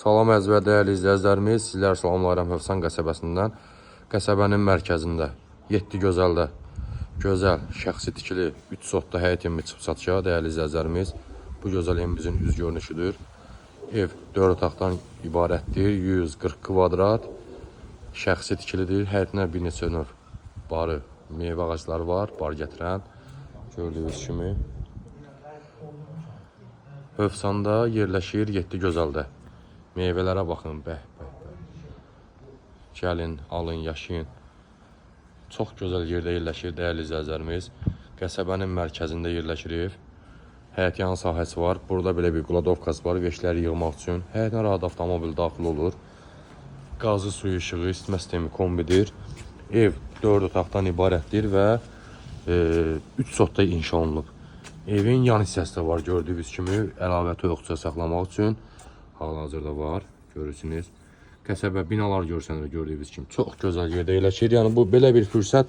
Salam əziz və dəyərli izləyicilərimiz, sizlər salamlayıram Hövsan qəsəbəsindən. Qəsəbənin mərkəzində, 7 gözəldə, gözəl, şəxsi tikili, 3 sotda həyət evimi çıxıb satışa, dəyərli izləyicilərimiz. Bu gözəl evimizin üz görünüşüdür. Ev 4 otaqdan ibarətdir, 140 kvadrat, şəxsi tikilidir. Həyətinə bir neçə növ barı, meyvə ağacları var, bar gətirən, gördüyünüz kimi. Hövsanda yerləşir 7 gözəldə. Meyvələrə baxın, bəh. Gəlin, alın, yaşayın. Çox gözəl yerdə yerləşir, dəyərli izləyicilərimiz. Qəsəbənin mərkəzində yerləşir ev. Həyət yanı sahəsi var. Burada belə bir qladovkası var, veşləri yığmaq üçün. Həyətinə rahat avtomobil daxil olur. Qazı, suyu, işığı, isitmə sistemi kombidir. Ev 4 otaqdan ibarətdir və 3 sotda inşa olunub. Evin yan hissəsi də var, gördüyünüz kimi, əlavə toyuqça saxlamaq üçün. Hal-hazırda var, görürsünüz. Qəsəbə binalar görsənir, gördüyünüz kimi. Çox gözəl yerdə yerləşir. Yəni, bu belə bir fürsət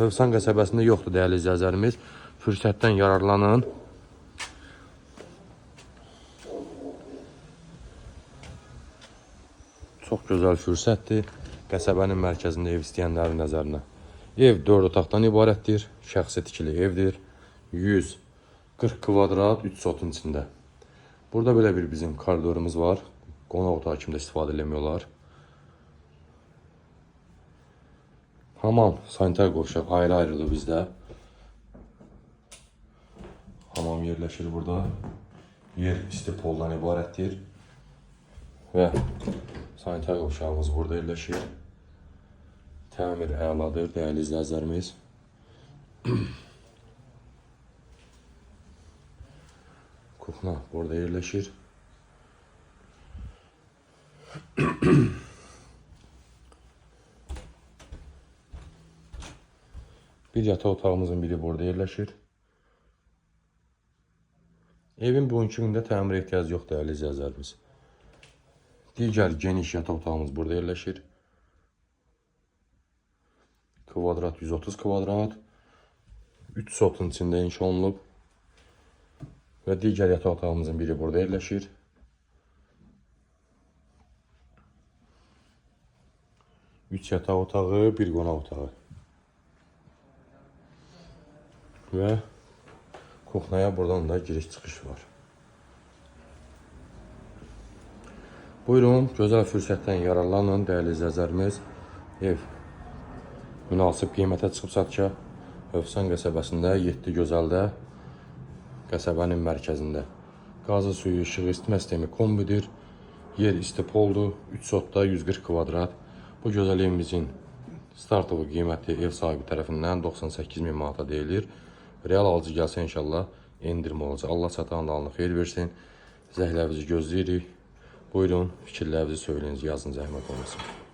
Hövsan qəsəbəsində yoxdur, dəyərli izləyicilərimiz. Fürsətdən yararlanın. Çox gözəl fürsətdir. Qəsəbənin mərkəzində ev istəyənlərin nəzərinə. Ev 4 otaqdan ibarətdir. Şəxsi tikili evdir. 140 kvadrat, 3 sotun içində. Burada belə bir bizim koridorumuz var. Qonaq otağı kimi də istifadə eləmiyorlar. Hamam, sanitar qovşaq ayrı-ayrıdır bizdə. Hamam yerləşir burada. Yer isti poldan ibarətdir. Və sanitar qovşağımız burada yerləşir. Təmir əladır, dəyərli izləyicilərimiz. Kuxna burada yerləşir. Bir yataq otağımızın biri burada yerləşir. Evin bugünkü gündə təmir ehtiyacı yoxdur, dəyərli izləyicilərimiz. Digər geniş yataq otağımız burada yerləşir. Kvadrat 130 kvadrat. 3 sotun içində inşa olunub. Və digər yataq otağımızın biri burada yerləşir. Üç yataq otağı, bir qonaq otağı. Və kuxnaya buradan da giriş-çıxış var. Buyurun, gözəl fürsətdən yararlanın, dəyərli izləyicilərimiz. Ev münasib qiymətə çıxıb satışa. Hövsan qəsəbəsində, 7 gözəldə, qəsəbənin mərkəzində. Qazı, suyu, işığı, isitmə sistemi kombidir. Yer isti poldur. 3 sotda 140 kvadrat. Bu gözəl evimizin startovu qiyməti ev sahibi tərəfindən 98 min manata deyilir. Real alıcı gəlsə inşallah endirmə olacaq. Allah satan alını xeyir versin. Zəhlərinizi gözləyirik. Buyurun, fikirlərinizi söyləyin, yazın, zəhmət olmasın.